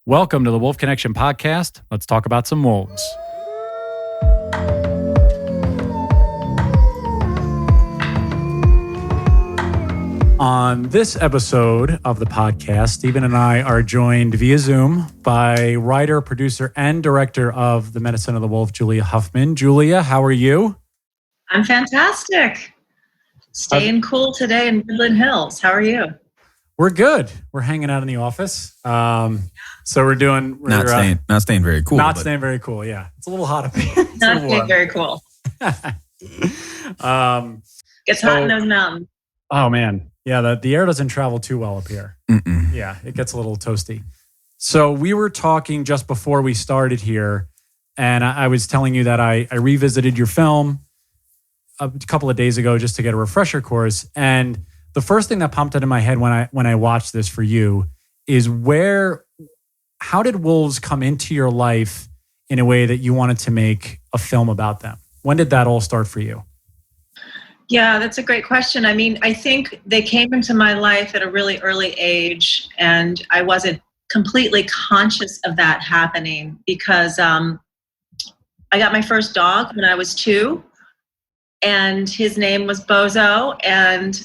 Welcome to the Wolf Connection podcast. Let's talk about some wolves. On this episode of the podcast, Stephen and I are joined via Zoom by writer, producer, and director of The Medicine of the Wolf, Julia Huffman. Julia, how are you? I'm fantastic. Staying cool today in Woodland Hills. How are you? We're good. We're hanging out in the office. So we're not staying very cool. Staying very cool. Yeah, it's a little hot up here. Not staying very cool. Gets hot in those mountains. Oh man, yeah. The air doesn't travel too well up here. Mm-mm. Yeah, it gets a little toasty. So we were talking just before we started here, and I was telling you that I revisited your film a couple of days ago just to get a refresher course, and the first thing that popped into my head when I watched this for you is how did wolves come into your life in a way that you wanted to make a film about them? When did that all start for you? Yeah, that's a great question. I mean, I think they came into my life at a really early age, and I wasn't completely conscious of that happening because I got my first dog when I was 2. And his name was Bozo, and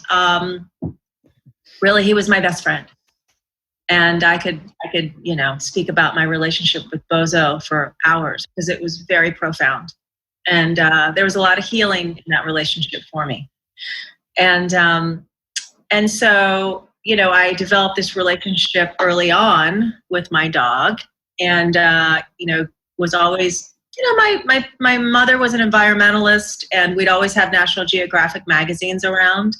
really he was my best friend. And I could speak about my relationship with Bozo for hours because it was very profound. And there was a lot of healing in that relationship for me. And so, I developed this relationship early on with my dog, and was always. My mother was an environmentalist, and we'd always have National Geographic magazines around.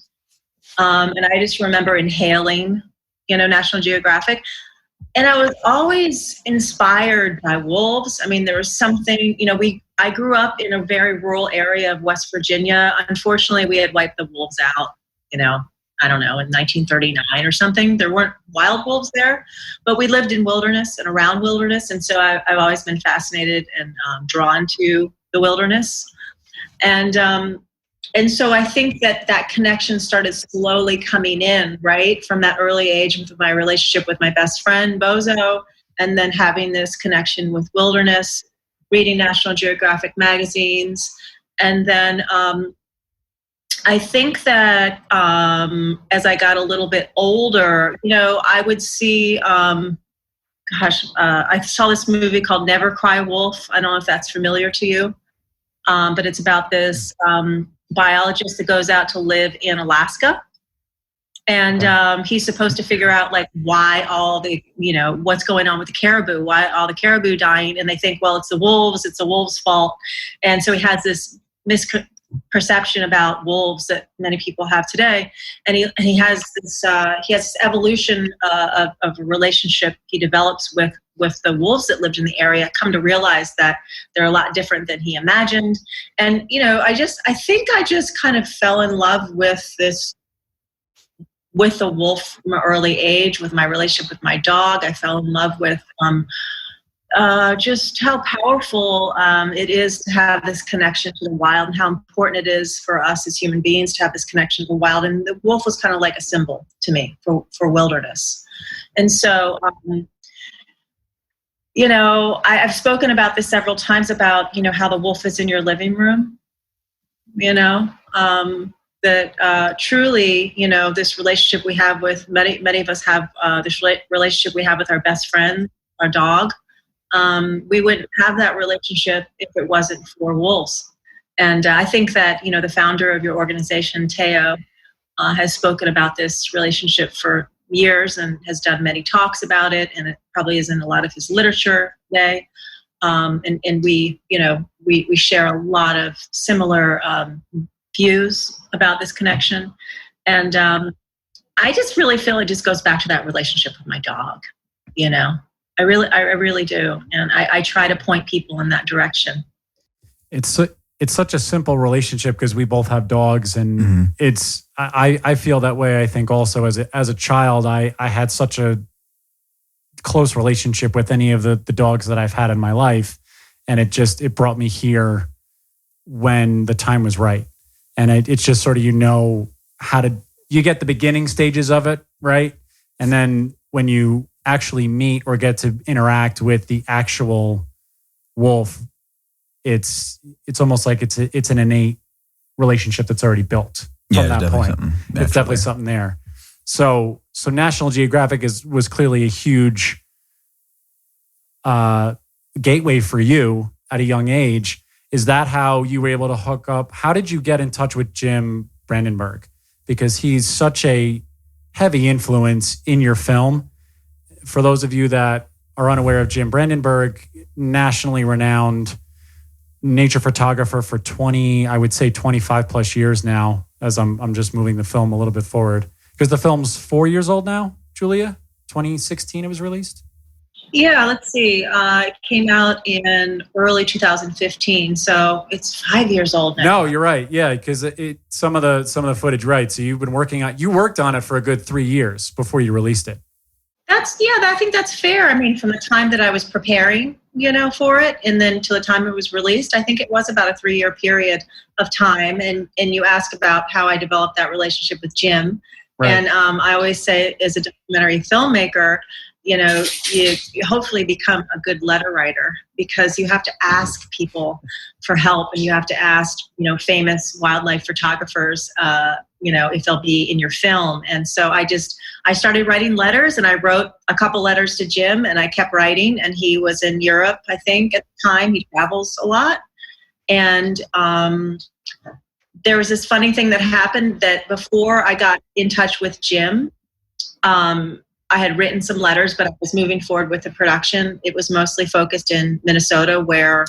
And I just remember inhaling, National Geographic. And I was always inspired by wolves. I mean, there was something, I grew up in a very rural area of West Virginia. Unfortunately, we had wiped the wolves out, I don't know, in 1939 or something. There weren't wild wolves there, but we lived in wilderness and around wilderness. And so I've always been fascinated and drawn to the wilderness. And so I think that connection started slowly coming in, right? From that early age with my relationship with my best friend, Bozo, and then having this connection with wilderness, reading National Geographic magazines. And then, I think that as I got a little bit older, I would see, I saw this movie called Never Cry Wolf. I don't know if that's familiar to you, but it's about this biologist that goes out to live in Alaska. And he's supposed to figure out why all the, what's going on with the caribou, why all the caribou dying. And they think, well, it's the wolves' fault. And so he has this misperception about wolves that many people have today, and he has this evolution of a relationship he develops with the wolves that lived in the area. Come to realize that they're a lot different than he imagined, and I think I just kind of fell in love with the wolf from an early age. With my relationship with my dog, I fell in love with just how powerful it is to have this connection to the wild, and how important it is for us as human beings to have this connection to the wild. And the wolf was kind of like a symbol to me for wilderness. And so, I've spoken about this several times about, how the wolf is in your living room, that truly, this relationship we have with many of us have this relationship we have with our best friend, our dog. We wouldn't have that relationship if it wasn't for wolves. And I think that, the founder of your organization, Teo, has spoken about this relationship for years and has done many talks about it. And it probably is in a lot of his literature today. And we share a lot of similar views about this connection. And I just really feel it just goes back to that relationship with my dog, I really do. And I try to point people in that direction. It's such a simple relationship because we both have dogs, and I feel that way. I think also as a child, I had such a close relationship with any of the dogs that I've had in my life. And it brought me here when the time was right. And it's just sort of, you get the beginning stages of it, right? And then when you actually meet or get to interact with the actual wolf, it's almost like it's an innate relationship that's already built from that point. It's definitely something there. So National Geographic was clearly a huge gateway for you at a young age. Is that how you were able to hook up? How did you get in touch with Jim Brandenburg? Because he's such a heavy influence in your film. For those of you that are unaware of Jim Brandenburg, nationally renowned nature photographer for 25 plus years now, as I'm just moving the film a little bit forward. Because the film's 4 years old now, Julia? 2016 it was released? Yeah, let's see. It came out in early 2015, so it's 5 years old now. No, you're right. Yeah, because some of the footage, right? So you worked on it for a good 3 years before you released it. I think that's fair. I mean, from the time that I was preparing, for it, and then to the time it was released, I think it was about a 3-year period of time. And you ask about how I developed that relationship with Jim. Right. And I always say, as a documentary filmmaker, you hopefully become a good letter writer, because you have to ask people for help, and you have to ask, famous wildlife photographers, if they'll be in your film. And so I started writing letters, and I wrote a couple letters to Jim, and I kept writing, and he was in Europe, I think, at the time. He travels a lot. And there was this funny thing that happened, that before I got in touch with Jim, I had written some letters, but I was moving forward with the production. It was mostly focused in Minnesota, where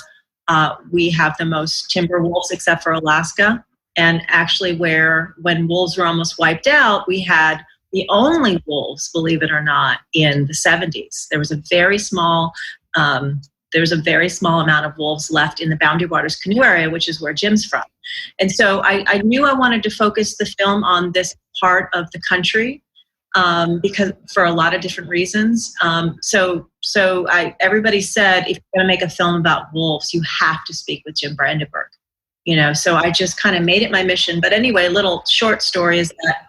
we have the most timber wolves, except for Alaska. And actually when wolves were almost wiped out, we had the only wolves, believe it or not, in the 70s. There was a very small amount of wolves left in the Boundary Waters canoe area, which is where Jim's from. And so I knew I wanted to focus the film on this part of the country, because for a lot of different reasons. Everybody said, if you're going to make a film about wolves, you have to speak with Jim Brandenburg. So I just kind of made it my mission. But anyway, a little short story is that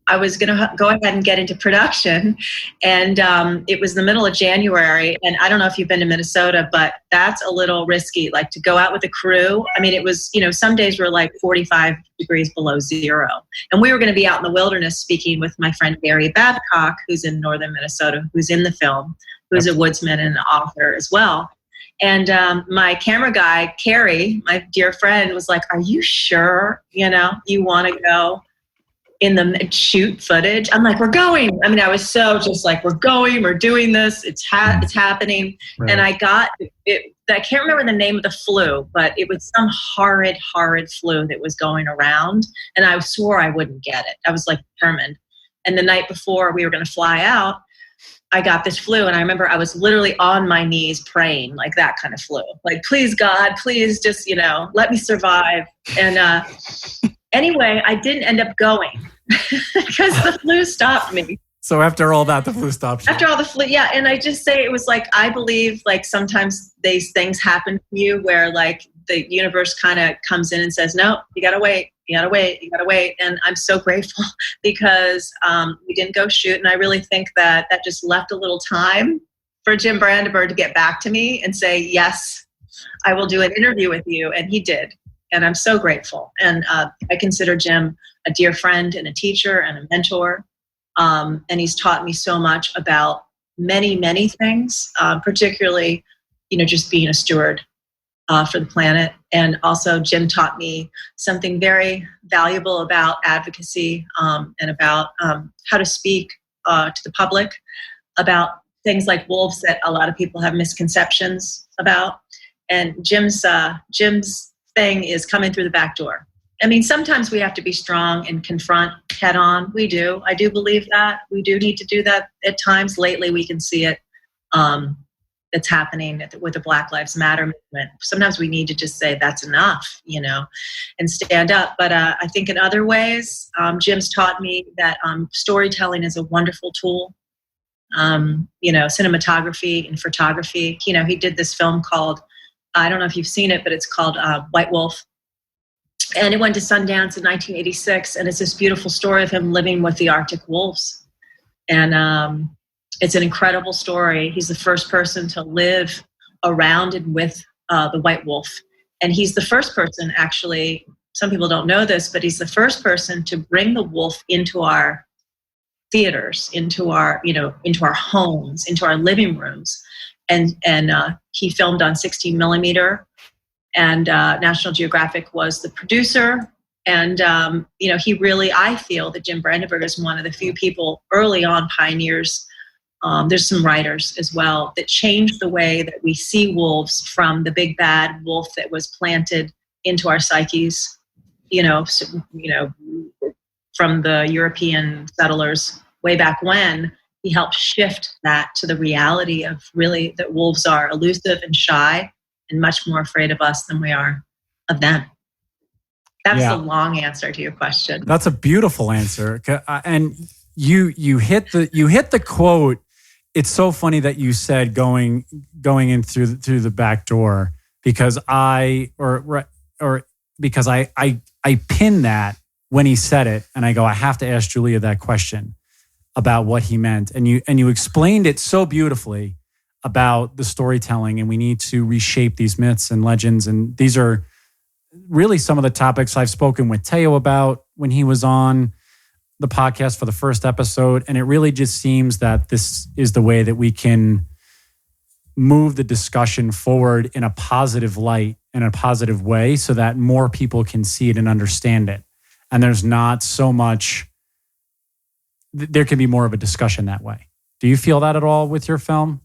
I was going to go ahead and get into production, and it was the middle of January, and I don't know if you've been to Minnesota, but that's a little risky, like to go out with a crew. I mean, it was, some days were like 45 degrees below zero, and we were going to be out in the wilderness speaking with my friend Barry Babcock, who's in northern Minnesota, who's in the film, who's a woodsman and an author as well. And my camera guy, Carrie, my dear friend, was like, "Are you sure, you want to go in the shoot footage?" I'm like, "We're going." I mean, I was so just like, "We're going, we're doing this. It's happening." Right. And I got it. I can't remember the name of the flu, but it was some horrid flu that was going around. And I swore I wouldn't get it. I was like determined. And the night before we were going to fly out, I got this flu. And I remember I was literally on my knees praying, like that kind of flu. Like, please, God, please just, let me survive. And anyway, I didn't end up going because the flu stopped me. So after all that, the flu stopped you. After all the flu, yeah. And I just say it was like, I believe like sometimes these things happen to you where like the universe kind of comes in and says, "No, you got to wait. You got to wait. You got to wait." And I'm so grateful because we didn't go shoot. And I really think that just left a little time for Jim Brandenburg to get back to me and say, "Yes, I will do an interview with you." And he did. And I'm so grateful. And I consider Jim a dear friend and a teacher and a mentor. And he's taught me so much about many, many things, particularly, just being a steward for the planet. And also Jim taught me something very valuable about advocacy and about how to speak to the public about things like wolves that a lot of people have misconceptions about. And Jim's thing is coming through the back door. I mean, sometimes we have to be strong and confront head on. We do. I do believe that. We do need to do that at times. Lately, we can see it. It's happening with the Black Lives Matter movement. Sometimes we need to just say that's enough, and stand up. But I think in other ways, Jim's taught me that storytelling is a wonderful tool. Cinematography and photography. He did this film called, I don't know if you've seen it, but it's called White Wolf. And it went to Sundance in 1986. And it's this beautiful story of him living with the Arctic wolves. And It's an incredible story. He's the first person to live around and with the white wolf. And he's the first person, actually, some people don't know this, but he's the first person to bring the wolf into our theaters, into our homes, into our living rooms. And he filmed on 16 millimeter, and National Geographic was the producer. And, he really, I feel that Jim Brandenburg is one of the few people early on pioneers. There's some writers as well that changed the way that we see wolves from the big bad wolf that was planted into our psyches, from the European settlers way back when. He helped shift that to the reality of really that wolves are elusive and shy and much more afraid of us than we are of them. That's a long answer to your question. That's a beautiful answer. And you hit the quote. It's so funny that you said going in through the back door, because I pinned that when he said it, and I go, I have to ask Julia that question about what he meant, and you explained it so beautifully about the storytelling, and we need to reshape these myths and legends, and these are really some of the topics I've spoken with Teo about when he was on the podcast for the first episode. And it really just seems that this is the way that we can move the discussion forward in a positive light, in a positive way, so that more people can see it and understand it. And there's not so much, there can be more of a discussion that way. Do you feel that at all with your film?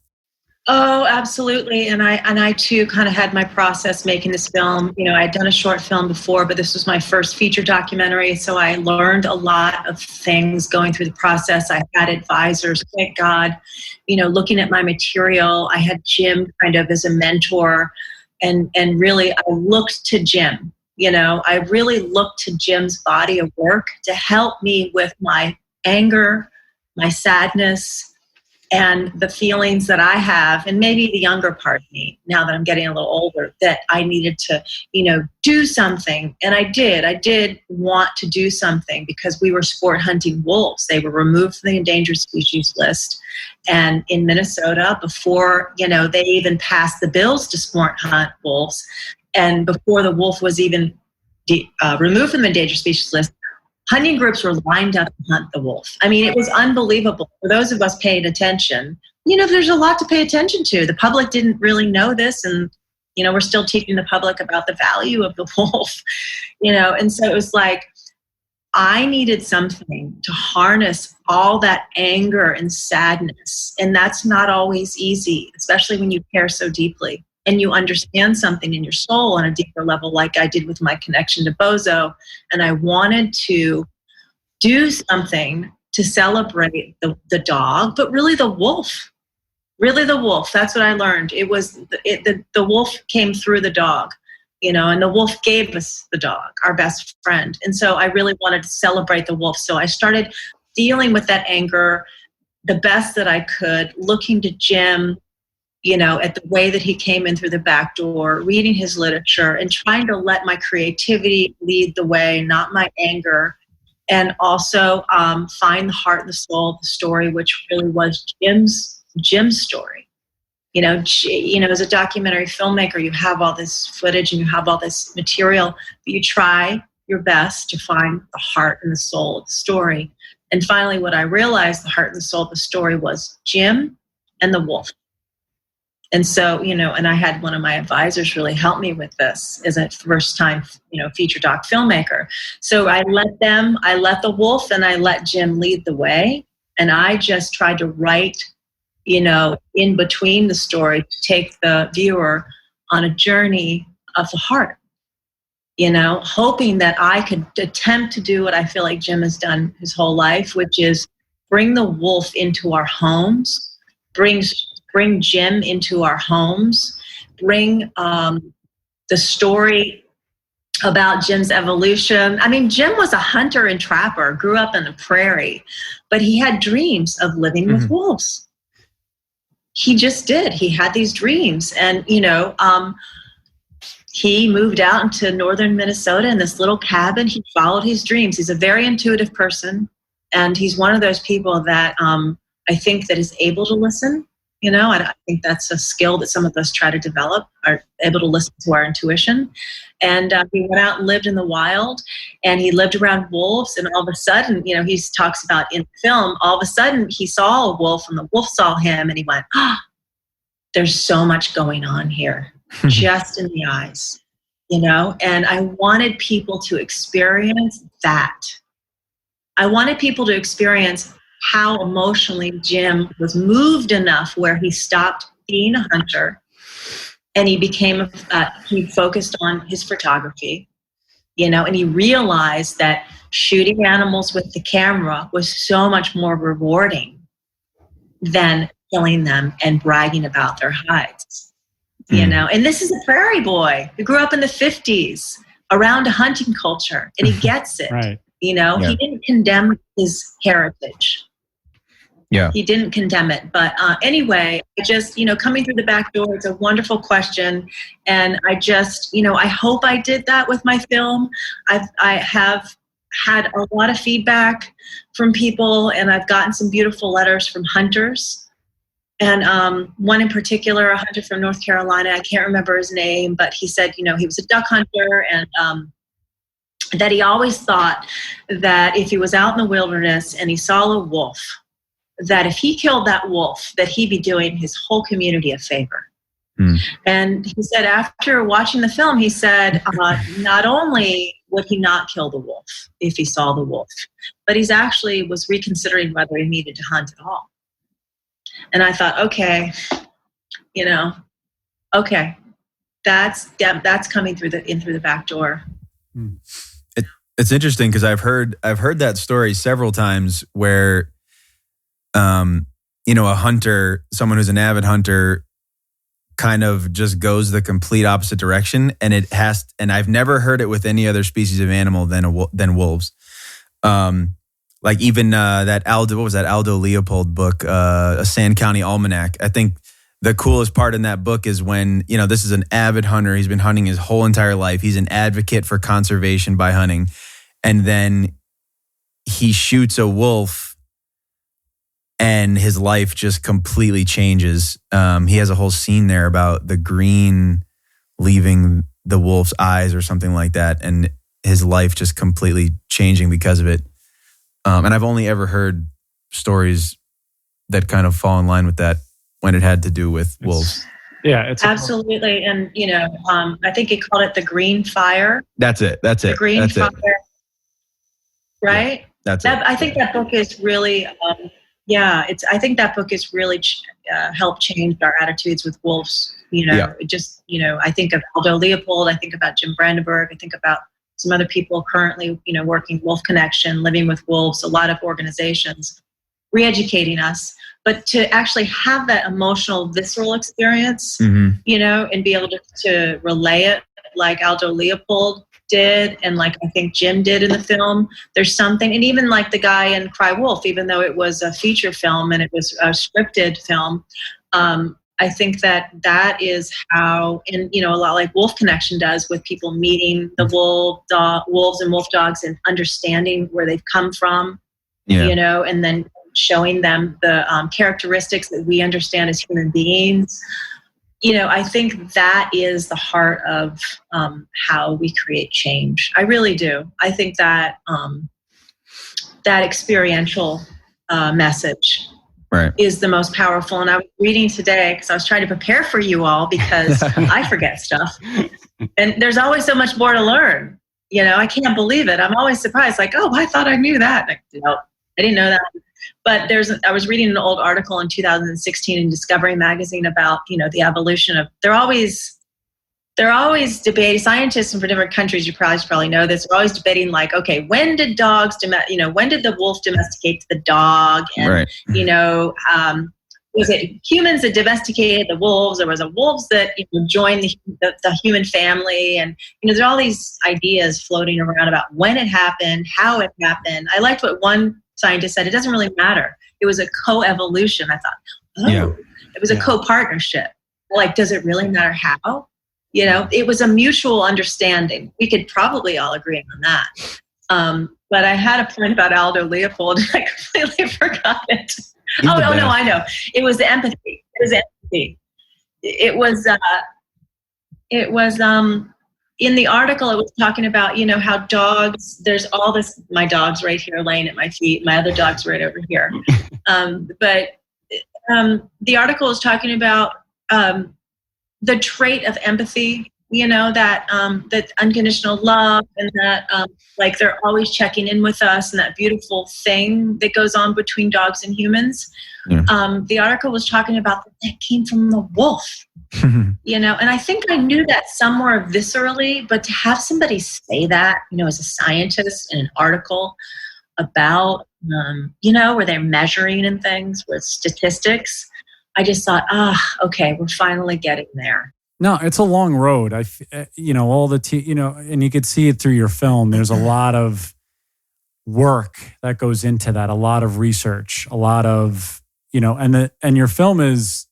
Oh, absolutely. And I too kind of had my process making this film. I'd done a short film before, but this was my first feature documentary. So I learned a lot of things going through the process. I had advisors, thank God, looking at my material. I had Jim kind of as a mentor, and really I looked to Jim. I really looked to Jim's body of work to help me with my anger, my sadness, and the feelings that I have, and maybe the younger part of me, now that I'm getting a little older, that I needed to, do something. And I did want to do something, because we were sport hunting wolves. They were removed from the endangered species list. And in Minnesota, before, they even passed the bills to sport hunt wolves, and before the wolf was even removed from the endangered species list, hunting groups were lined up to hunt the wolf. I mean, it was unbelievable. For those of us paying attention, there's a lot to pay attention to. The public didn't really know this, and, we're still teaching the public about the value of the wolf, and so it was like, I needed something to harness all that anger and sadness. And that's not always easy, especially when you care so deeply and you understand something in your soul on a deeper level, like I did with my connection to Bozo. And I wanted to do something to celebrate the dog, but really the wolf. Really the wolf. That's what I learned. It was the wolf came through the dog, and the wolf gave us the dog, our best friend. And so I really wanted to celebrate the wolf. So I started dealing with that anger the best that I could, looking to Jim, at the way that he came in through the back door, reading his literature, and trying to let my creativity lead the way, not my anger. And also find the heart and the soul of the story, which really was Jim's story. As a documentary filmmaker, you have all this footage and you have all this material, but you try your best to find the heart and the soul of the story. And finally, what I realized, the heart and the soul of the story was Jim and the wolf. And so, and I had one of my advisors really help me with this as a first time, feature doc filmmaker. So I let the wolf and I let Jim lead the way. And I just tried to write, in between the story to take the viewer on a journey of the heart, hoping that I could attempt to do what I feel like Jim has done his whole life, which is bring the wolf into our homes, bring Jim into our homes, bring the story about Jim's evolution. I mean, Jim was a hunter and trapper, grew up in the prairie, but he had dreams of living with wolves. He just did. He had these dreams. And, he moved out into northern Minnesota in this little cabin. He followed his dreams. He's a very intuitive person. And he's one of those people that I think that is able to listen. I think that's a skill that some of us try to develop, are able to listen to our intuition. And he went out and lived in the wild, and he lived around wolves. And all of a sudden, he talks about in the film, all of a sudden he saw a wolf and the wolf saw him, and he went, there's so much going on here, just in the eyes, and I wanted people to experience that. I wanted people to experience how emotionally Jim was moved enough where he stopped being a hunter and he focused on his photography, and he realized that shooting animals with the camera was so much more rewarding than killing them and bragging about their hides, and this is a prairie boy who grew up in the 50s around a hunting culture, and he gets it. Right. He didn't condemn his heritage. Yeah. He didn't condemn it. But anyway, coming through the back door, it's a wonderful question. And I just, I hope I did that with my film. I have had a lot of feedback from people, and I've gotten some beautiful letters from hunters. And one in particular, a hunter from North Carolina, I can't remember his name, but he said, he was a duck hunter, and that he always thought that if he was out in the wilderness and he saw a wolf, that if he killed that wolf, that he'd be doing his whole community a favor. And he said after watching the film, he said not only would he not kill the wolf if he saw the wolf, but he's actually was reconsidering whether he needed to hunt at all. And I thought, okay, that's coming through the back door. It's interesting because I've heard that story several times where, a hunter, someone who's an avid hunter, kind of just goes the complete opposite direction, and I've never heard it with any other species of animal than wolves. Like even that Aldo Leopold book, A Sand County Almanac. I think the coolest part in that book is when, this is an avid hunter. He's been hunting his whole entire life. He's an advocate for conservation by hunting. And then he shoots a wolf and his life just completely changes. He has a whole scene there about the green leaving the wolf's eyes or something like that. And his life just completely changing because of it. And I've only ever heard stories that kind of fall in line with that when it had to do with wolves. It's absolutely. And, I think he called it the green fire. That's it. The green fire. It. Right? Yeah, I think that book is really, I think that book has really helped change our attitudes with wolves. I think of Aldo Leopold, I think about Jim Brandenburg, I think about some other people currently, working Wolf Connection, Living with Wolves, a lot of organizations re-educating us. But to actually have that emotional, visceral experience, and be able to relay it like Aldo Leopold did, and like I think Jim did in the film, there's something, and even like the guy in Cry Wolf, even though it was a feature film and it was a scripted film, I think that is how, and a lot like Wolf Connection does with people meeting the wolves and wolf dogs and understanding where they've come from, and then showing them the characteristics that we understand as human beings. I think that is the heart of how we create change. I really do. I think that that experiential message is the most powerful. And I was reading today because I was trying to prepare for you all because I forget stuff. And there's always so much more to learn. I can't believe it. I'm always surprised, like, oh, I thought I knew that. Like, no, I didn't know that. But I was reading an old article in 2016 in Discovery Magazine about, the evolution of, they're always debating, scientists from different countries, you probably know this, are always debating like, okay, when did when did the wolf domesticate the dog? And, was it humans that domesticated the wolves, or was it wolves that joined the human family? And, there are all these ideas floating around about when it happened, how it happened. I liked what one scientist said, it doesn't really matter. It was a co-evolution. I thought, it was a co-partnership. Like, does it really matter how? It was a mutual understanding. We could probably all agree on that. But I had a point about Aldo Leopold, and I completely forgot it. He's the no, best. I know. It was the empathy. It was empathy. It was in the article, it was talking about, how dogs, there's all this, my dog's right here laying at my feet. My other dog's right over here. But the article is talking about the trait of empathy, that unconditional love, and that like they're always checking in with us, and that beautiful thing that goes on between dogs and humans. Yeah. The article was talking about that came from the wolf. And I think I knew that somewhere viscerally, but to have somebody say that, as a scientist in an article about, where they're measuring and things with statistics, I just thought, okay, we're finally getting there. No, it's a long road. All the, and you could see it through your film. There's a lot of work that goes into that, a lot of research, a lot of, and your film is,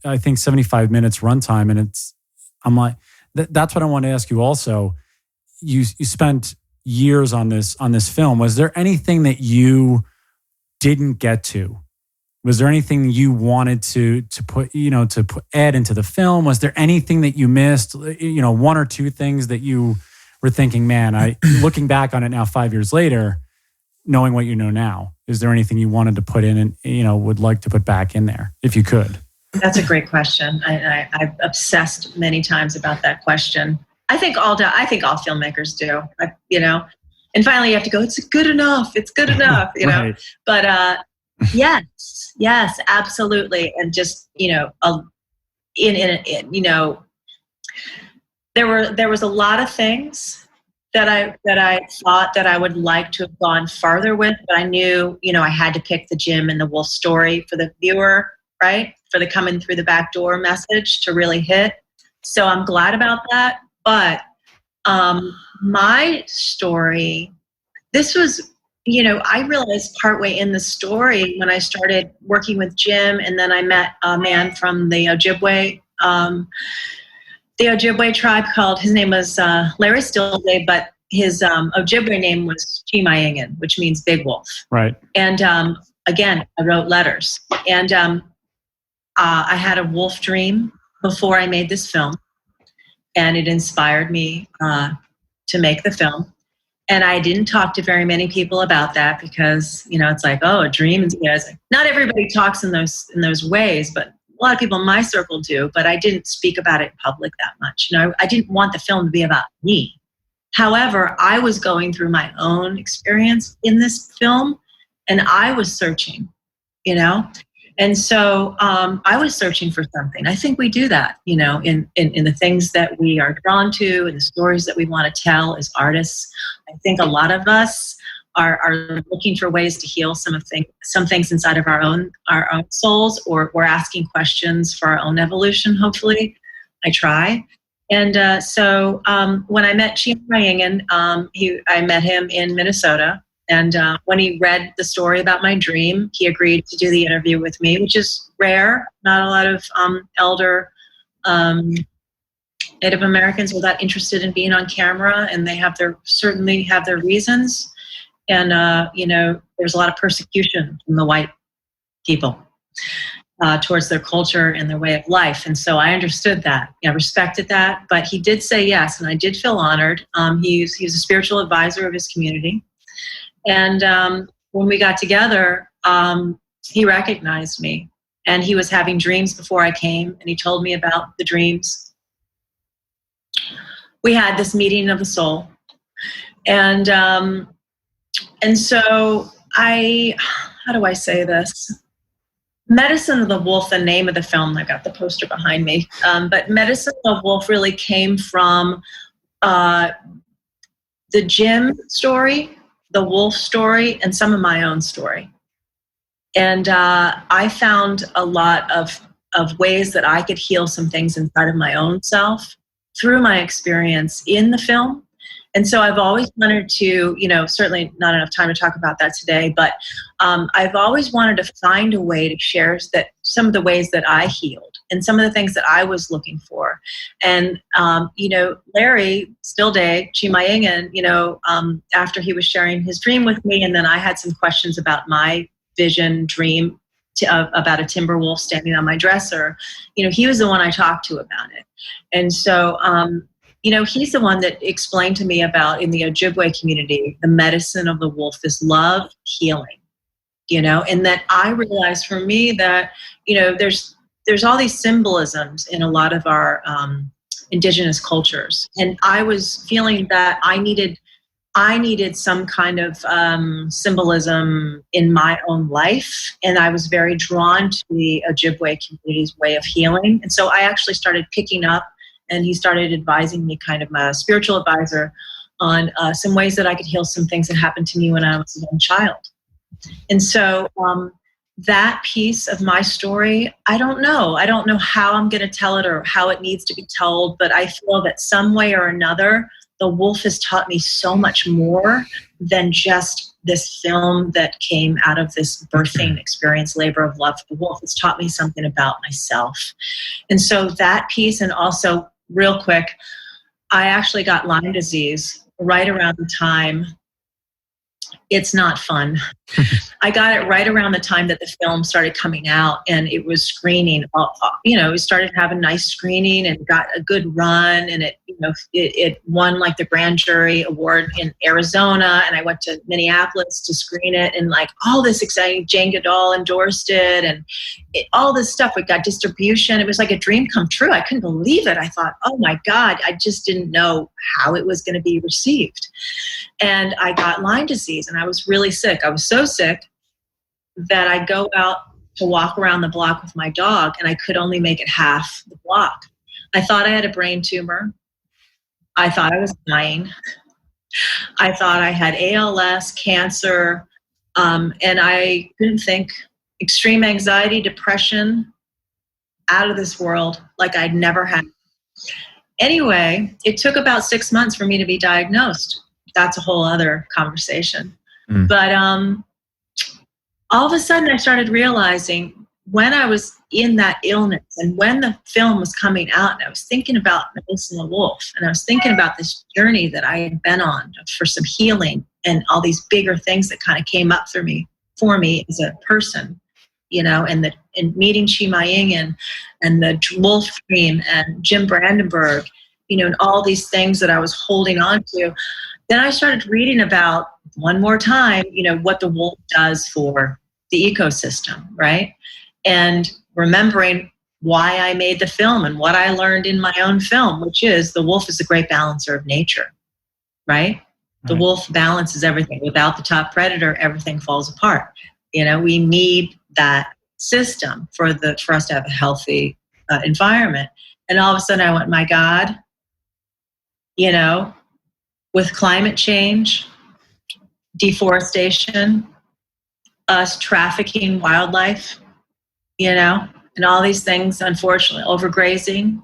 I think 75 minutes runtime. And I'm like, that's what I want to ask you also. You spent years on this film. Was there anything that you didn't get to? Was there anything you wanted to put, add into the film? Was there anything that you missed? One or two things that you were thinking, man, looking back on it now 5 years later, knowing what you know now, is there anything you wanted to put in and, would like to put back in there if you could? That's a great question. I've obsessed many times about that question. I think all filmmakers do, and finally you have to go, it's good enough. It's good enough, Right. But, yes, absolutely. And just, there was a lot of things that I thought that I would like to have gone farther with, but I knew, I had to pick the Jim and the wolf story for the viewer, right? For the coming through the back door message to really hit. So I'm glad about that. But my story, this was, I realized partway in the story when I started working with Jim, and then I met a man from the Ojibwe tribe his name was Larry Stillday, but his Ojibwe name was Chimayingan, which means big wolf. Right. And again, I wrote letters. And I had a wolf dream before I made this film, and it inspired me to make the film. And I didn't talk to very many people about that because, it's like, oh, a dream. It's like, not everybody talks in those ways, but a lot of people in my circle do. But I didn't speak about it in public that much. I didn't want the film to be about me. However, I was going through my own experience in this film, and I was searching, And so I was searching for something. I think we do that, in the things that we are drawn to and the stories that we want to tell as artists. I think a lot of us are looking for ways to heal some things inside of our own souls, or we're asking questions for our own evolution, hopefully. I try. And so when I met Chimayingan, I met him in Minnesota. And when he read the story about my dream, he agreed to do the interview with me, which is rare. Not a lot of elder Native Americans are that interested in being on camera, and they certainly have their reasons. And there's a lot of persecution from the white people towards their culture and their way of life. And so I understood that. I respected that. But he did say yes, and I did feel honored. He's a spiritual advisor of his community. And when we got together, he recognized me, and he was having dreams before I came, and he told me about the dreams. We had this meeting of the soul, and so how do I say this? Medicine of the Wolf, the name of the film, I've got the poster behind me, but Medicine of the Wolf really came from the Jim story, the wolf story, and some of my own story. And I found a lot of ways that I could heal some things inside of my own self through my experience in the film. And so I've always wanted to, certainly not enough time to talk about that today, but I've always wanted to find a way to share some of the ways that I healed and some of the things that I was looking for. And, Larry Stillday, Chimayingan, after he was sharing his dream with me, and then I had some questions about my vision dream about a timber wolf standing on my dresser, he was the one I talked to about it. And so, he's the one that explained to me about, in the Ojibwe community, the medicine of the wolf is love, healing, and that I realized for me that, there's all these symbolisms in a lot of our indigenous cultures. And I was feeling that I needed some kind of symbolism in my own life. And I was very drawn to the Ojibwe community's way of healing. And so I actually started picking up, and he started advising me, kind of my spiritual advisor, on some ways that I could heal some things that happened to me when I was a young child. And so that piece of my story, I don't know how I'm going to tell it or how it needs to be told, but I feel that some way or another, the wolf has taught me so much more than just this film that came out of this birthing experience, labor of love. The wolf has taught me something about myself. And so that piece, and also real quick, I actually got Lyme disease right around the time. It's not fun. I got it right around the time that the film started coming out, and it was screening. It started having nice screening and got a good run, and it won like the grand jury award in Arizona, and I went to Minneapolis to screen it, and like all this exciting. Jane Goodall endorsed it, and all this stuff. We got distribution. It was like a dream come true. I couldn't believe it. I thought, oh my God, I just didn't know how it was going to be received. And I got Lyme disease, and I was really sick. I was so sick that I go out to walk around the block with my dog, and I could only make it half the block. I thought I had a brain tumor. I thought I was dying. I thought I had ALS, cancer, and I couldn't think. Extreme anxiety, depression, out of this world, like I'd never had. Anyway, it took about 6 months for me to be diagnosed. That's a whole other conversation. But all of a sudden I started realizing, when I was in that illness and when the film was coming out, and I was thinking about Melissa the Wolf, and I was thinking about this journey that I had been on for some healing and all these bigger things that kind of came up for me as a person, and meeting Chi Ma Ying and the wolf dream and Jim Brandenburg, and all these things that I was holding on to. Then I started reading about, one more time, what the wolf does for the ecosystem, right? And remembering why I made the film and what I learned in my own film, which is the wolf is the great balancer of nature, right? The wolf balances everything. Without the top predator, everything falls apart. We need that system for us to have a healthy environment. And all of a sudden I went, my God, with climate change, deforestation, us trafficking wildlife, and all these things, unfortunately, overgrazing,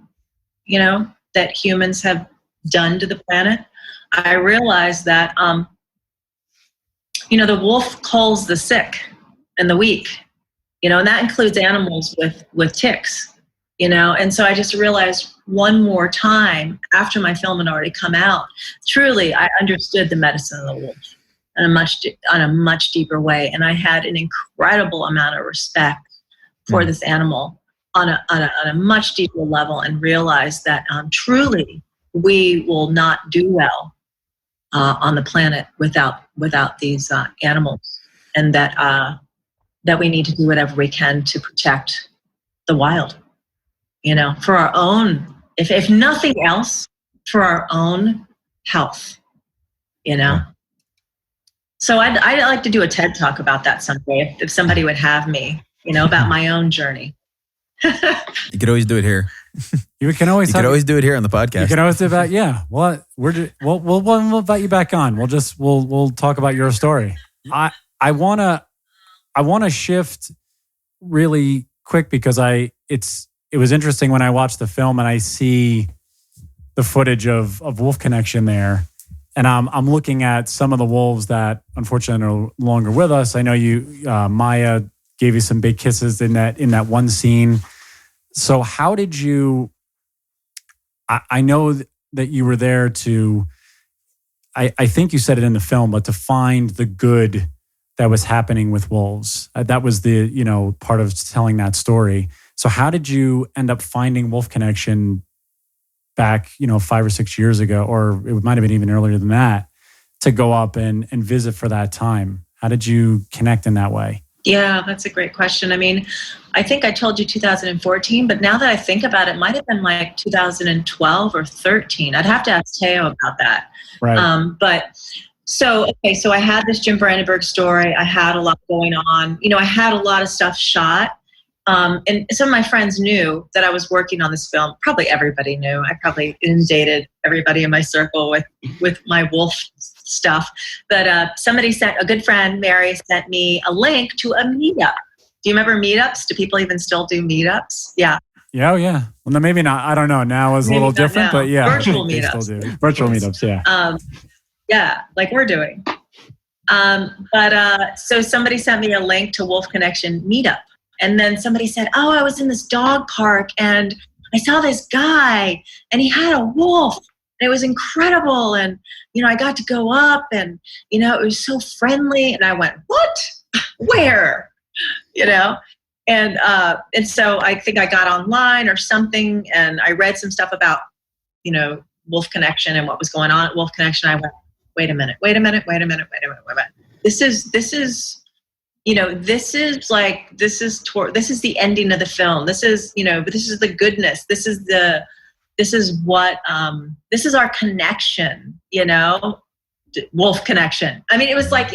that humans have done to the planet. I realized that, the wolf culls the sick and the weak, and that includes animals with ticks, and so I just realized one more time, after my film had already come out, truly I understood the medicine of the wolf on a much deeper way. And I had an incredible amount of respect for this animal on a much deeper level, and realized that truly we will not do well on the planet without these animals, and that we need to do whatever we can to protect the wild, for our own, if nothing else, for our own health, So I'd like to do a TED Talk about that someday, if somebody would have me, about my own journey. You could always do it here. You can always do it here on the podcast. You can always do that. Yeah. Well, we'll invite you back on. We'll talk about your story. I wanna shift really quick, because it was interesting when I watched the film and I see the footage of Wolf Connection there. And I'm looking at some of the wolves that unfortunately are no longer with us. I know Maya gave you some big kisses in that one scene. So how did you? I know that you were there to. I think you said it in the film, but to find the good that was happening with wolves. That was the, part of telling that story. So how did you end up finding Wolf Connection back, 5 or 6 years ago, or it might have been even earlier than that, to go up and visit for that time? How did you connect in that way? Yeah, that's a great question. I mean, I think I told you 2014, but now that I think about it, it might have been like 2012 or 13. I'd have to ask Teo about that. Right. So I had this Jim Brandenburg story. I had a lot going on. I had a lot of stuff shot. And some of my friends knew that I was working on this film. Probably everybody knew. I probably inundated everybody in my circle with my wolf stuff. But a good friend, Mary, sent me a link to a meetup. Do you remember meetups? Do people even still do meetups? Yeah. Yeah, oh yeah. Well, maybe not. I don't know. Now is a little different, but yeah. Virtual meetups. Still do. Virtual meetups, yeah. Yeah, like we're doing. So somebody sent me a link to Wolf Connection meetup. And then somebody said, oh, I was in this dog park and I saw this guy and he had a wolf. And it was incredible. And, I got to go up and, it was so friendly. And I went, what? Where? And so I think I got online or something and I read some stuff about, Wolf Connection and what was going on at Wolf Connection. I went, wait a minute. This is the ending of the film. This is the goodness. This is our connection, Wolf Connection. I mean, it was like,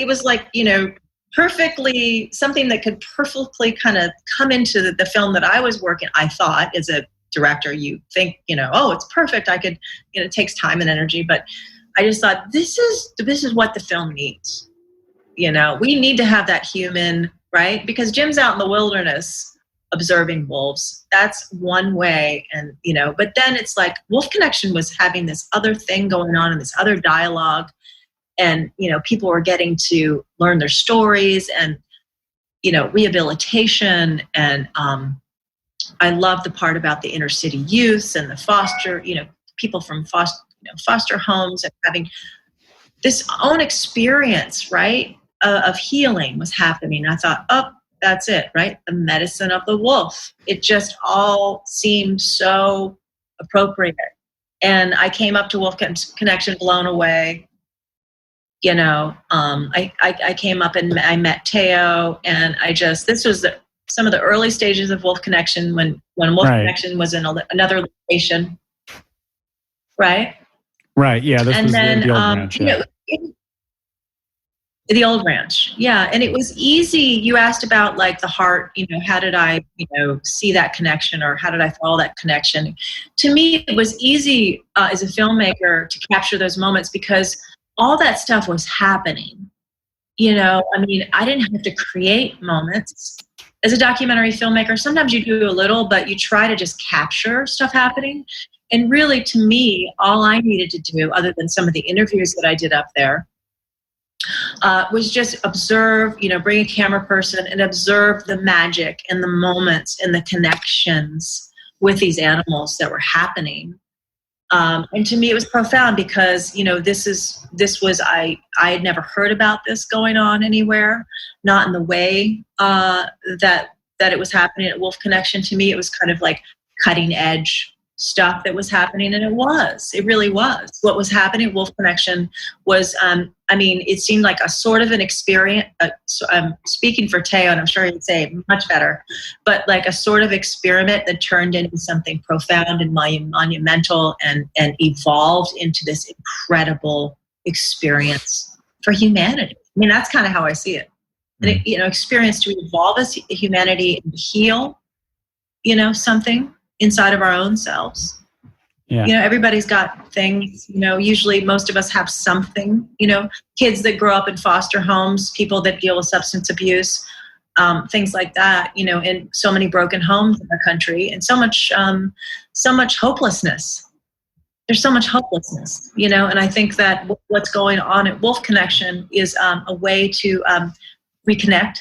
perfectly something that could perfectly kind of come into the film that I was working. I thought as a director, you think, oh, it's perfect. I could, it takes time and energy, but I just thought this is what the film needs. We need to have that human, right? Because Jim's out in the wilderness observing wolves. That's one way. And, but then it's like Wolf Connection was having this other thing going on and this other dialogue. And, people were getting to learn their stories and, rehabilitation. And I love the part about the inner city youths and the foster, people from foster homes and having this own experience, right, of healing was happening. I thought, oh, that's it, right? The medicine of the wolf. It just all seemed so appropriate. And I came up to Wolf Connection blown away. I came up and I met Teo, and this was some of the early stages of Wolf Connection when Wolf Connection was in another location, right? Right. Yeah. This was the old ranch. Yeah. The old ranch. Yeah. And it was easy. You asked about like the heart, how did I, see that connection or how did I follow that connection? To me, it was easy as a filmmaker to capture those moments because all that stuff was happening. I didn't have to create moments. As a documentary filmmaker, sometimes you do a little, but you try to just capture stuff happening. And really, to me, all I needed to do, other than some of the interviews that I did up there, was just observe, bring a camera person and observe the magic and the moments and the connections with these animals that were happening. And to me, it was profound because, I had never heard about this going on anywhere, not in the way that it was happening at Wolf Connection. To me, it was kind of like cutting edge stuff that was happening. And it really was. What was happening at Wolf Connection was, it seemed like a sort of an experience. I'm speaking for Teo, and I'm sure he'd say much better, but like a sort of experiment that turned into something profound and monumental and evolved into this incredible experience for humanity. That's kind of how I see it. And experience to evolve as humanity and heal, something inside of our own selves. Yeah. Everybody's got things, usually most of us have something, kids that grow up in foster homes, people that deal with substance abuse, things like that, in so many broken homes in our country and so much hopelessness. There's so much hopelessness, and I think that what's going on at Wolf Connection is a way to reconnect,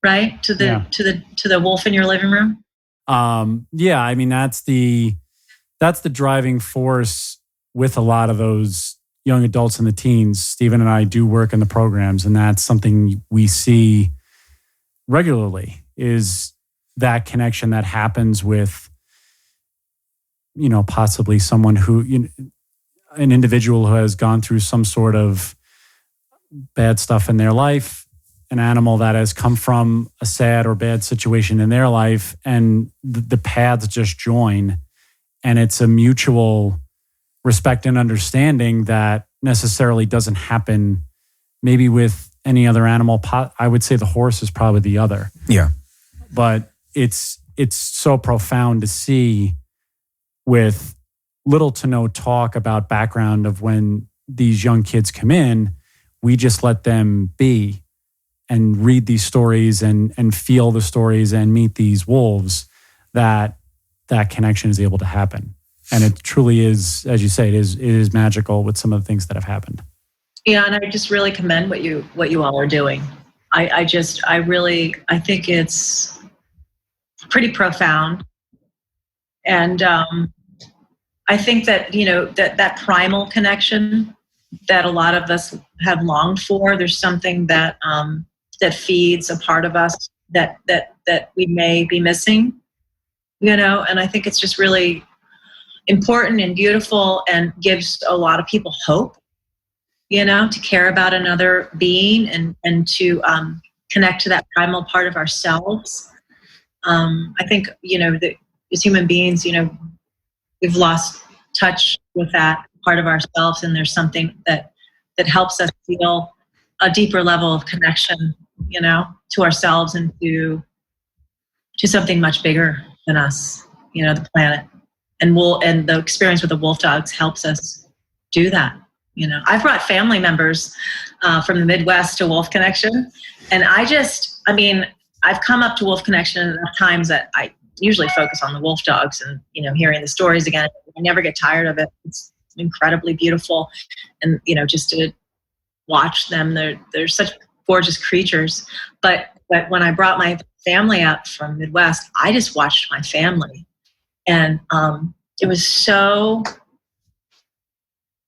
right, to the wolf in your living room. That's the driving force with a lot of those young adults and the teens, Stephen and I do work in the programs, and that's something we see regularly, is that connection that happens with, possibly someone who, an individual who has gone through some sort of bad stuff in their life, an animal that has come from a sad or bad situation in their life, and the paths just join. And it's a mutual respect and understanding that necessarily doesn't happen maybe with any other animal. I would say the horse is probably the other. Yeah. But it's so profound to see, with little to no talk about background of when these young kids come in. We just let them be and read these stories and feel the stories and meet these wolves, that connection is able to happen. And it truly is, as you say, it is magical with some of the things that have happened. Yeah, and I just really commend what you all are doing. I think it's pretty profound. And I think that, that primal connection that a lot of us have longed for, there's something that that feeds a part of us that we may be missing, and I think it's just really important and beautiful and gives a lot of people hope, to care about another being and to connect to that primal part of ourselves. I think, that as human beings, we've lost touch with that part of ourselves, and there's something that helps us feel a deeper level of connection, to ourselves and to something much bigger than us, the planet. And the experience with the wolf dogs helps us do that. I've brought family members from the Midwest to Wolf Connection, and I've come up to Wolf Connection enough times that I usually focus on the wolf dogs and, hearing the stories again. I never get tired of it. It's incredibly beautiful. And, just to watch them, they're such gorgeous creatures. But when I brought my family up from Midwest, I just watched my family. And it was so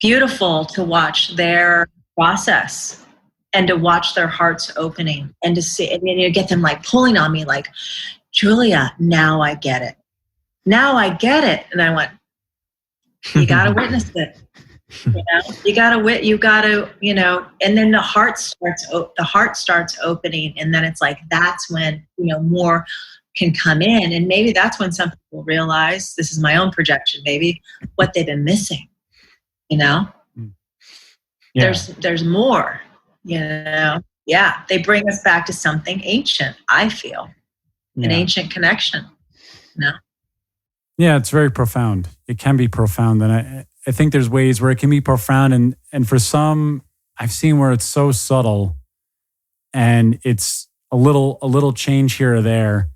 beautiful to watch their process and to watch their hearts opening and to see, and you get them like pulling on me like, Julia, now I get it. Now I get it. And I went, you got to witness it. You got to, and then the heart starts opening. And then it's like, that's when, more can come in. And maybe that's when some people realize, this is my own projection, maybe what they've been missing, Yeah. There's more, Yeah. They bring us back to something ancient, I feel. An ancient connection, Yeah, it's very profound. It can be profound. And I think there's ways where it can be profound. And for some, I've seen where it's so subtle and it's a little change here or there.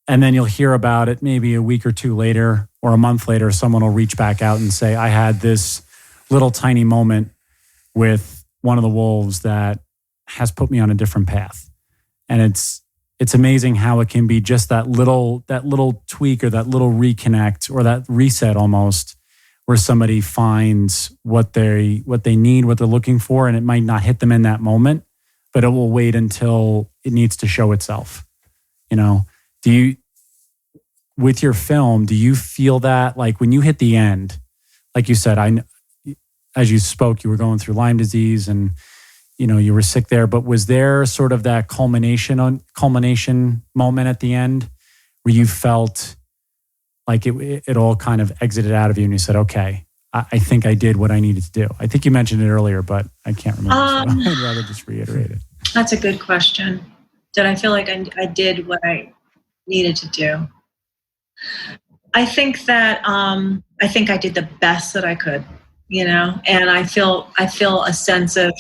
And then you'll hear about it maybe a week or two later or a month later, someone will reach back out and say, I had this little tiny moment with one of the wolves that has put me on a different path. And it's amazing how it can be just that little tweak or that little reconnect or that reset almost, where somebody finds what they need, what they're looking for, and it might not hit them in that moment, but it will wait until it needs to show itself. With your film, do you feel that, like when you hit the end, like you said, as you spoke, you were going through Lyme disease and you were sick there, but was there sort of that culmination moment at the end where you felt like it all kind of exited out of you and you said, okay, I think I did what I needed to do? I think you mentioned it earlier, but I can't remember. So I'd rather just reiterate it. That's a good question. Did I feel like I did what I needed to do? I think that I did the best that I could, and I feel a sense of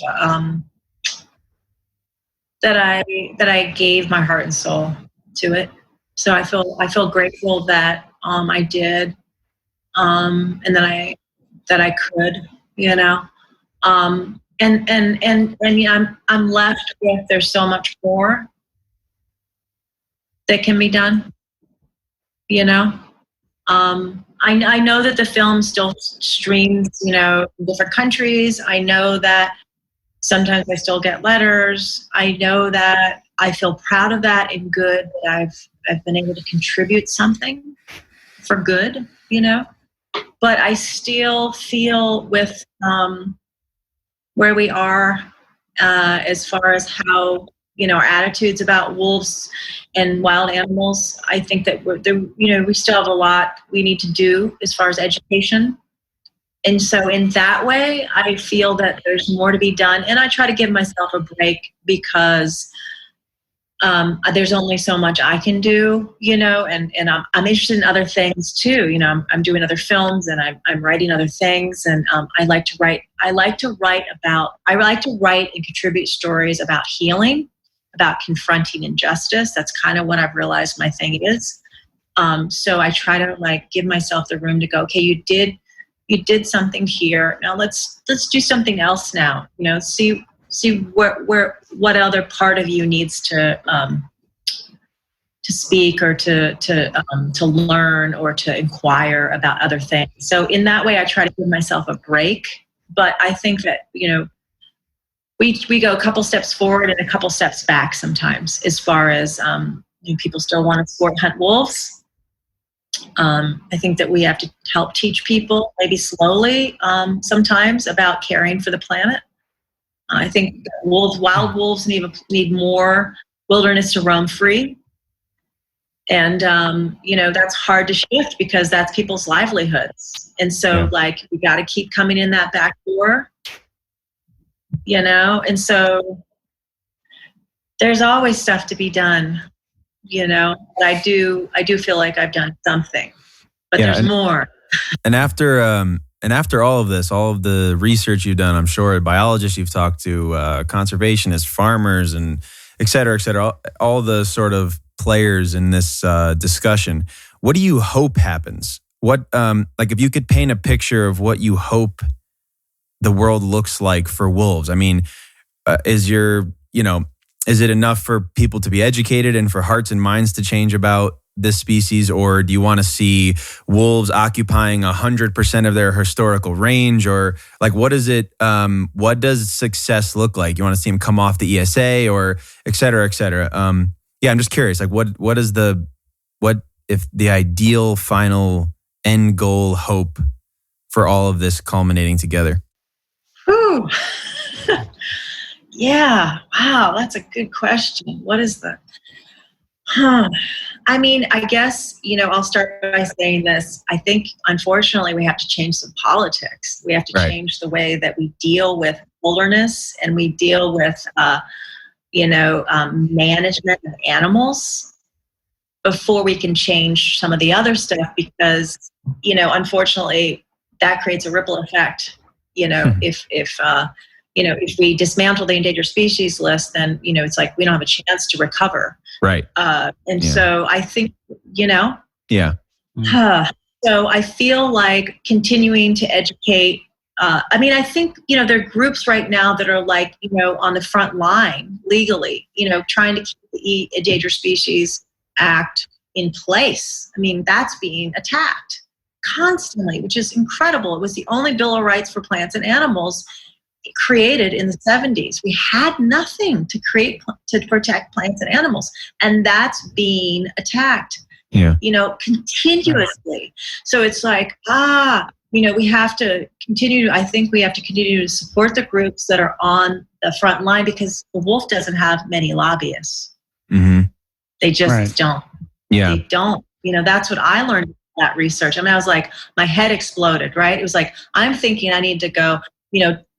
that I gave my heart and soul to it. So I feel grateful that I did, and that I could, and I'm left with, there's so much more that can be done, I know that the film still streams, in different countries. I know that sometimes I still get letters. I know that I feel proud of that and good that I've been able to contribute something for good, But I still feel with where we are as far as how our attitudes about wolves and wild animals. I think that we still have a lot we need to do as far as education. And so in that way, I feel that there's more to be done. And I try to give myself a break because there's only so much I can do, and I'm interested in other things too. I'm doing other films and I'm writing other things. And I like to write and contribute stories about healing, about confronting injustice. That's kind of what I've realized my thing is. So I try to give myself the room to go, okay, you did something here. Now let's do something else now. See what other part of you needs to speak or to learn or to inquire about other things. So in that way, I try to give myself a break. But I think that we go a couple steps forward and a couple steps back sometimes, as far as people still want to sport hunt wolves. I think that we have to help teach people, maybe slowly, sometimes, about caring for the planet. I think wild wolves need more wilderness to roam free. And, that's hard to shift because that's people's livelihoods. And so, we got to keep coming in that back door, and so there's always stuff to be done, but I do feel like I've done something, but there's more. And after all of this, all of the research you've done, I'm sure biologists you've talked to, conservationists, farmers, and et cetera, all the sort of players in this discussion, what do you hope happens? What, if you could paint a picture of what you hope the world looks like for wolves? I mean, is it enough for people to be educated and for hearts and minds to change about this species, or do you want to see wolves occupying 100% of their historical range, or what is it? What does success look like? You want to see them come off the ESA, or et cetera, et cetera? I'm just curious. What if the ideal final end goal hope for all of this culminating together? Whew. Yeah. Wow. That's a good question. What is the? I mean, I guess, I'll start by saying this. I think, unfortunately, we have to change some politics. We have to change the way that we deal with wilderness and we deal with, management of animals before we can change some of the other stuff, because, unfortunately, that creates a ripple effect. If we dismantle the endangered species list, then, it's like we don't have a chance to recover. Right. So I think, Yeah. So I feel like continuing to educate. I think, there are groups right now that are on the front line legally, trying to keep the Endangered Species Act in place. I mean, that's being attacked constantly, which is incredible. It was the only Bill of Rights for plants and animals created in the 70s. We had nothing to protect plants and animals, and that's being attacked, continuously. So it's we have to continue. I think we have to continue to support the groups that are on the front line, because the wolf doesn't have many lobbyists. Mm-hmm. They just don't. Yeah. They don't. That's what I learned from that research. I mean, I was my head exploded, right? It was I'm thinking I need to go,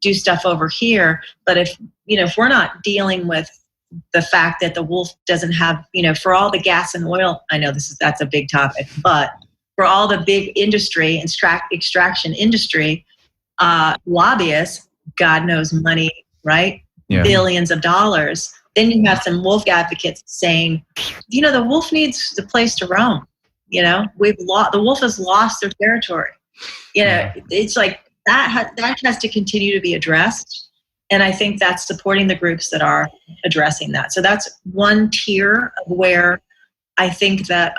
do stuff over here. But if we're not dealing with the fact that the wolf doesn't have, for all the gas and oil, I know that's a big topic, but for all the big industry and extraction industry, lobbyists, God knows money, right? Yeah. Billions of dollars. Then you have some wolf advocates saying, the wolf needs the place to roam. The wolf has lost their territory. It's that has to continue to be addressed. And I think that's supporting the groups that are addressing that. So that's one tier of where I think that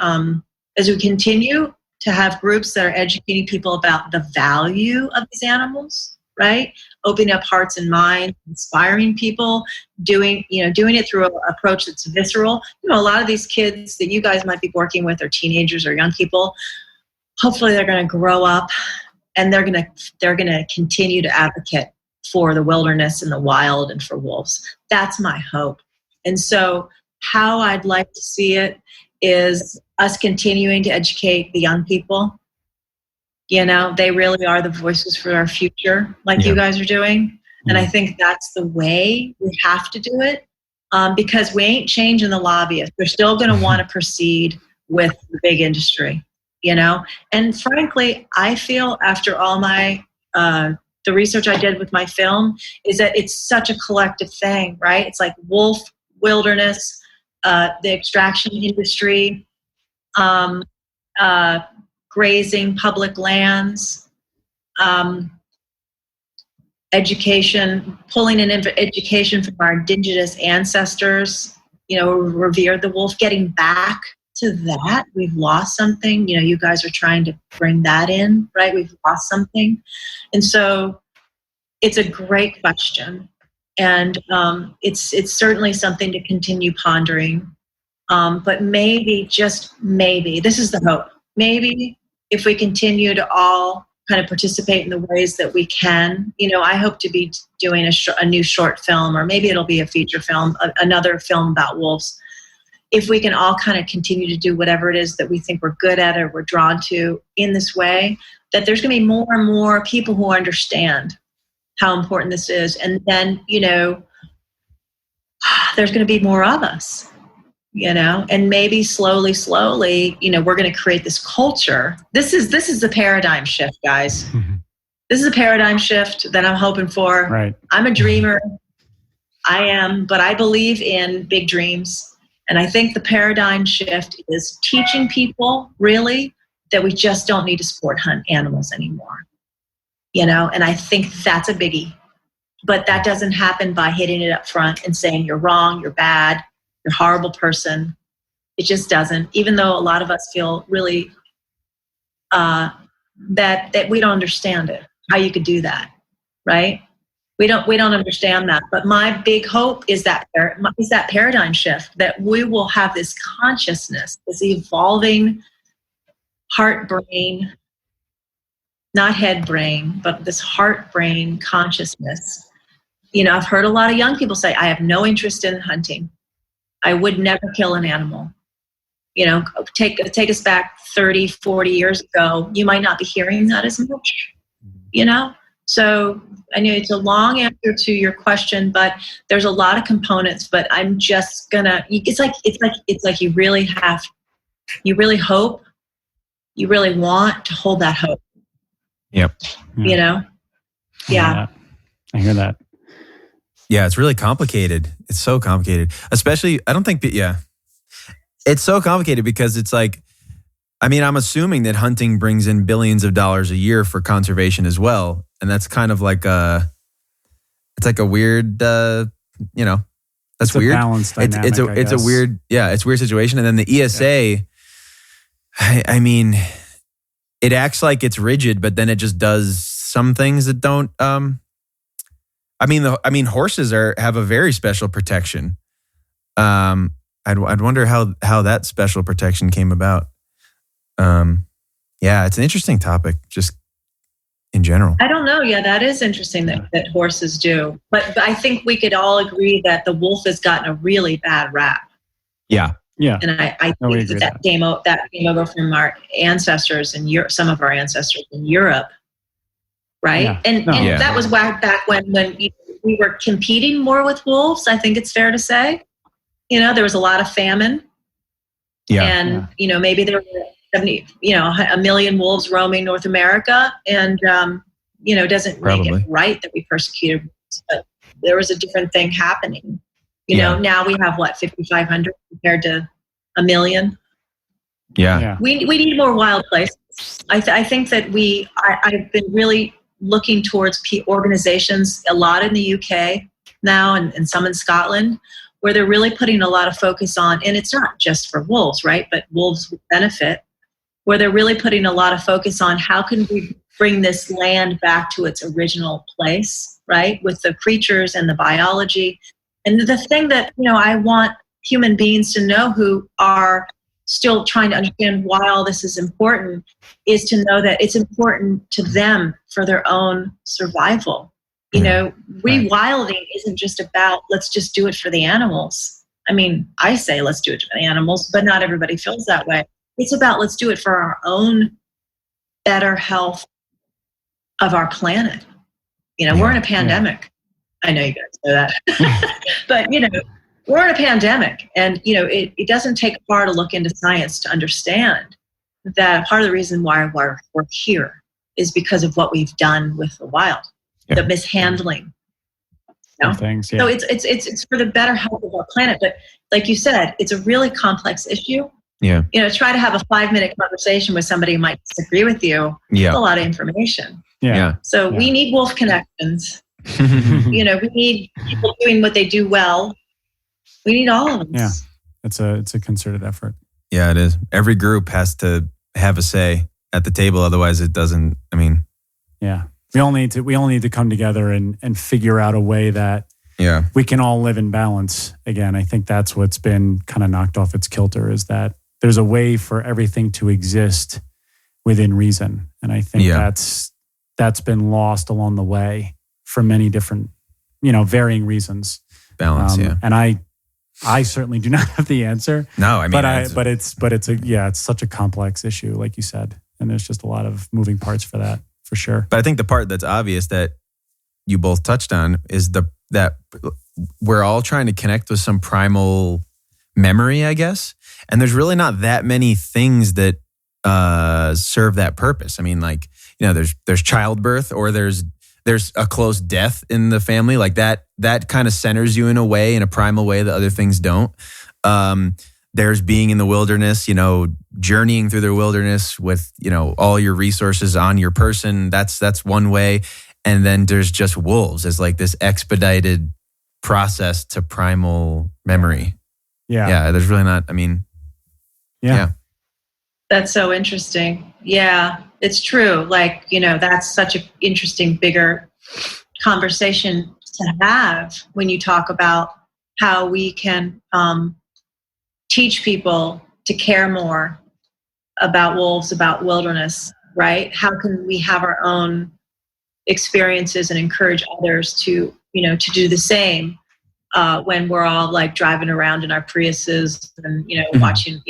as we continue to have groups that are educating people about the value of these animals, right? Opening up hearts and minds, inspiring people, doing it through an approach that's visceral. A lot of these kids that you guys might be working with are teenagers or young people. Hopefully they're going to grow up and they're going to continue to advocate for the wilderness and the wild and for wolves. That's my hope. And so how I'd like to see it is us continuing to educate the young people. They really are the voices for our future, like you guys are doing. And I think that's the way we have to do it, because we ain't changing the lobbyists. They're still going to want to proceed with the big industry, And frankly, I feel after all my the research I did with my film is that it's such a collective thing, right? It's like wolf, wilderness, the extraction industry, grazing, public lands, education, pulling in education from our indigenous ancestors, who revered the wolf, getting back to that. We've lost something. You guys are trying to bring that in, right? We've lost something. And so it's a great question. And it's certainly something to continue pondering. But maybe, just maybe, this is the hope. Maybe if we continue to all kind of participate in the ways that we can, I hope to be doing a new short film, or maybe it'll be a feature film, another film about wolves. If we can all kind of continue to do whatever it is that we think we're good at or we're drawn to in this way, that there's going to be more and more people who understand how important this is. And then, there's going to be more of us. And maybe slowly, we're going to create this culture. This is the paradigm shift, guys. Mm-hmm. This is a paradigm shift that I'm hoping for. Right. I'm a dreamer. I am, but I believe in big dreams. And I think the paradigm shift is teaching people really that we just don't need to sport hunt animals anymore. And I think that's a biggie. But that doesn't happen by hitting it up front and saying you're wrong, you're bad, you're a horrible person. It just doesn't. Even though a lot of us feel really that we don't understand it, how you could do that, right? We don't understand that. But my big hope is that paradigm shift, that we will have this consciousness, this evolving heart brain, not head brain, but this heart brain consciousness. I've heard a lot of young people say, I have no interest in hunting. I would never kill an animal. Take us back 30, 40 years ago. You might not be hearing that as much, So I know it's a long answer to your question, but there's a lot of components, but I'm just gonna, it's like you really hope, you really want to hold that hope. Yep. Yeah. I hear that. Yeah, it's really complicated. It's so complicated. Especially, I don't think that, it's so complicated because it's like, I'm assuming that hunting brings in billions of dollars a year for conservation as well. And that's kind of like it's like a weird, that's it's weird. A balanced dynamic, it's a weird, it's a weird situation. And then the ESA, it acts like it's rigid, but then it just does some things that don't, horses have a very special protection. I'd wonder how that special protection came about. It's an interesting topic, just in general. I don't know. Yeah, that is interesting that horses do. But I think we could all agree that the wolf has gotten a really bad rap. Yeah. Yeah. And I think that came over from our ancestors in Europe, some of our ancestors in Europe. Right. Yeah. And that was back when we were competing more with wolves. I think it's fair to say, there was a lot of famine. Yeah. And, maybe there were 70, a million wolves roaming North America, and, doesn't make it right that we persecuted wolves, but there was a different thing happening. Now we have 5,500 compared to a million. Yeah. We need more wild places. I think that I've been really looking towards organizations, a lot in the UK now and some in Scotland, where they're really putting a lot of focus on, and it's not just for wolves, right? But wolves benefit where they're really putting a lot of focus on how can we bring this land back to its original place, right? With the creatures and the biology. And the thing that, I want human beings to know who are still trying to understand why all this is important is to know that it's important to them for their own survival. Rewilding isn't just about let's just do it for the animals. I mean, I say let's do it for the animals, but not everybody feels that way. It's about let's do it for our own better health of our planet. We're in a pandemic. I know you guys know that. But, we're in a pandemic. And, it doesn't take far to look into science to understand that part of the reason why we're here is because of what we've done with the wild, the mishandling. Things, yeah. So it's for the better health of our planet. But like you said, it's a really complex issue. Yeah. Try to have a 5-minute conversation with somebody who might disagree with you. Yeah. That's a lot of information. Yeah. So we need wolf connections. We need people doing what they do well. We need all of us. Yeah. It's a concerted effort. Yeah, it is. Every group has to have a say at the table. Otherwise it doesn't, Yeah. We all need to come together and figure out a way that we can all live in balance. Again, I think that's what's been kind of knocked off its kilter, is that there's a way for everything to exist within reason. And I think that's been lost along the way for many different, varying reasons. Balance, And I certainly do not have the answer. No, I mean, but it's such a complex issue, like you said. And there's just a lot of moving parts for that, for sure. But I think the part that's obvious that you both touched on is that we're all trying to connect with some primal memory, I guess. And there's really not that many things that serve that purpose. I mean, there's childbirth, or there's a close death in the family, like that kind of centers you in a primal way that other things don't. There's being in the wilderness, journeying through the wilderness with, all your resources on your person. That's one way. And then there's just wolves as like this expedited process to primal memory. Yeah. Yeah. There's really not, yeah. That's so interesting. Yeah, it's true. That's such an interesting, bigger conversation to have when you talk about how we can teach people to care more about wolves, about wilderness, right? How can we have our own experiences and encourage others to do the same when we're all like driving around in our Priuses and, watching,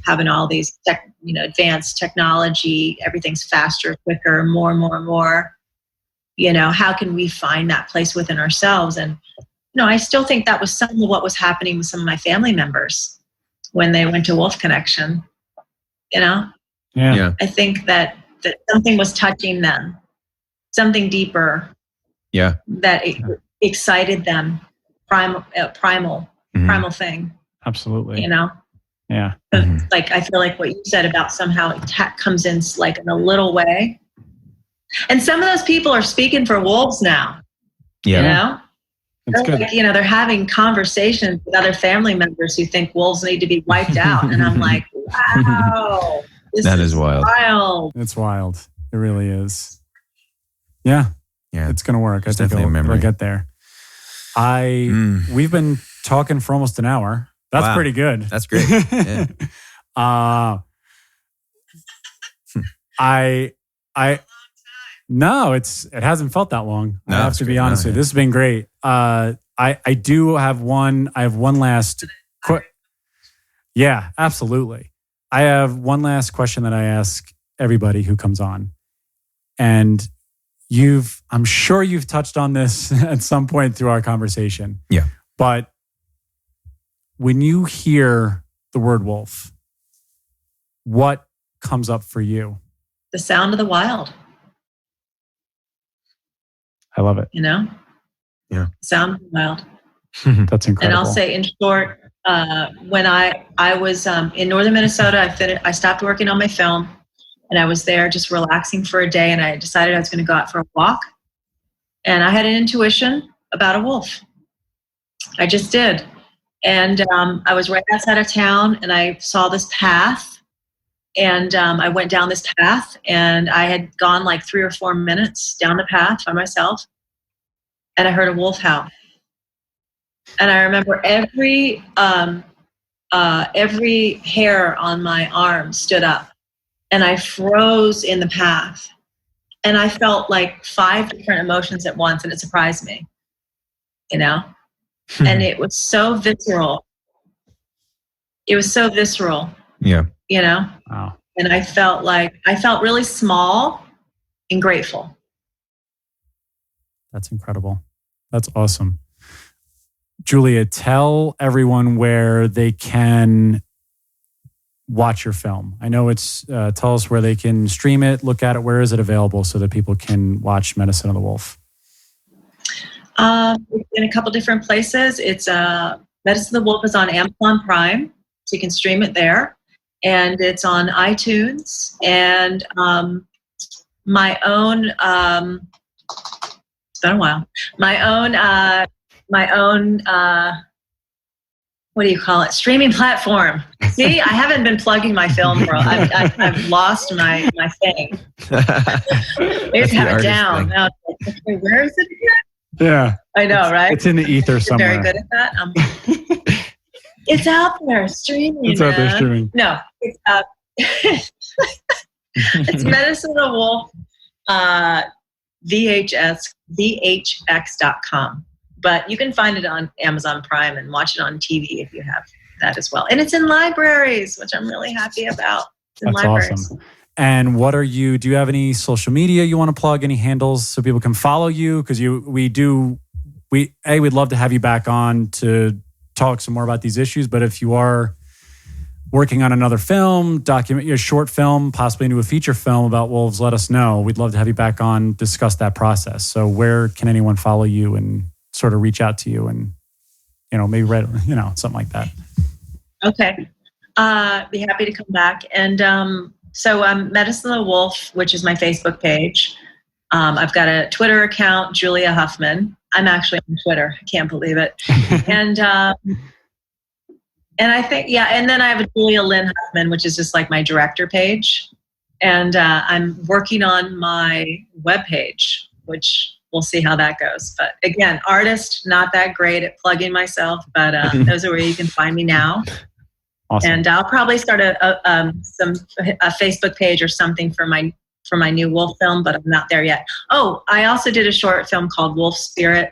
having all these advanced technology, everything's faster, quicker, more and more and more. How can we find that place within ourselves? And, I still think that was some of what was happening with some of my family members when they went to Wolf Connection, Yeah. I think that something was touching them, something deeper. Yeah. That excited them. Primal thing. Absolutely. Yeah. Like, I feel like what you said about somehow it comes in like in a little way. And some of those people are speaking for wolves now. Yeah. That's good. Like, they're having conversations with other family members who think wolves need to be wiped out. And I'm like, wow. That is wild. It's wild. It really is. Yeah. Yeah. It's going to work. I think it'll get there. We've been talking for almost an hour. That's pretty good. That's great. Yeah. No, it hasn't felt that long. No, I have to be honest with you. This has been great. I have one last Yeah, absolutely. I have one last question that I ask everybody who comes on. And I'm sure you've touched on this at some point through our conversation. Yeah. But when you hear the word wolf, what comes up for you? The sound of the wild. I love it. Yeah. Sound of the wild. That's incredible. And I'll say in short, when I was in northern Minnesota, I stopped working on my film. And I was there just relaxing for a day, and I decided I was going to go out for a walk. And I had an intuition about a wolf. I just did. And I was right outside of town, and I saw this path And I went down this path, and I had gone like 3 or 4 minutes down the path by myself, and I heard a wolf howl. And I remember every hair on my arm stood up, and I froze in the path. And I felt like 5 different emotions at once, and it surprised me, you know? And it was so visceral. It was so visceral. Yeah. You know? Wow. And I felt really small and grateful. That's incredible. That's awesome. Julia, tell everyone where they can watch your film. I know it's, tell us where they can stream it, look at it. Where is it available so that people can watch Medicine of the Wolf? In a couple different places. It's Medicine of the Wolf is on Amazon Prime, so you can stream it there. And it's on iTunes. And my own, it's been a while, my own, what do you call it? Streaming platform. See, I haven't been plugging my film, bro. I've lost my thing. Maybe have it down. Now, okay, where is it again? Yeah. I know, right? It's in the ether somewhere. Very good at that. It's out there streaming. It's out there streaming. No, it's it's Medicine of the Wolf, VHX.com. But you can find it on Amazon Prime and watch it on TV if you have that as well. And it's in libraries, which I'm really happy about. It's in That's libraries. awesome. And do you have any social media you want to plug, any handles so people can follow you? Because we'd love to have you back on to talk some more about these issues. But if you are working on another film, document your short film, possibly into a feature film about wolves, let us know. We'd love to have you back on, discuss that process. So where can anyone follow you and sort of reach out to you and, maybe write, something like that? Okay. Be happy to come back. And so Medicine of the Wolf, which is my Facebook page. I've got a Twitter account, Julia Huffman. I'm actually on Twitter. I can't believe it. And I think, and then I have a Julia Lynn Huffman, which is just like my director page. And I'm working on my webpage, which we'll see how that goes. But again, artist, not that great at plugging myself, but those are where you can find me now. Awesome. And I'll probably start a Facebook page or something for my new wolf film, but I'm not there yet. Oh, I also did a short film called Wolf Spirit.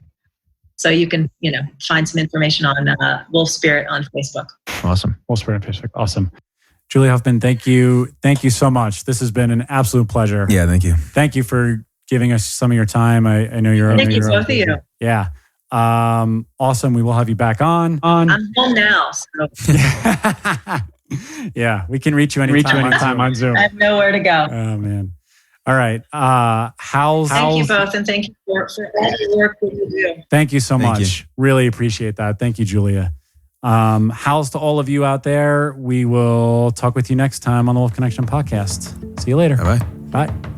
So you can, find some information on Wolf Spirit on Facebook. Awesome. Wolf Spirit on Facebook. Awesome. Julia Huffman, thank you. Thank you so much. This has been an absolute pleasure. Yeah, thank you. Thank you for giving us some of your time. I know you're. Thank you, both of you. Yeah. Awesome. We will have you back on. I'm home now. So. Yeah, we can reach you anytime on Zoom. I have nowhere to go. Oh man. All right. Thank you both, and thank you for all the work that you do. Thank you so much. Really appreciate that. Thank you, Julia. How's to all of you out there? We will talk with you next time on the Wolf Connection podcast. See you later. Bye-bye. Bye.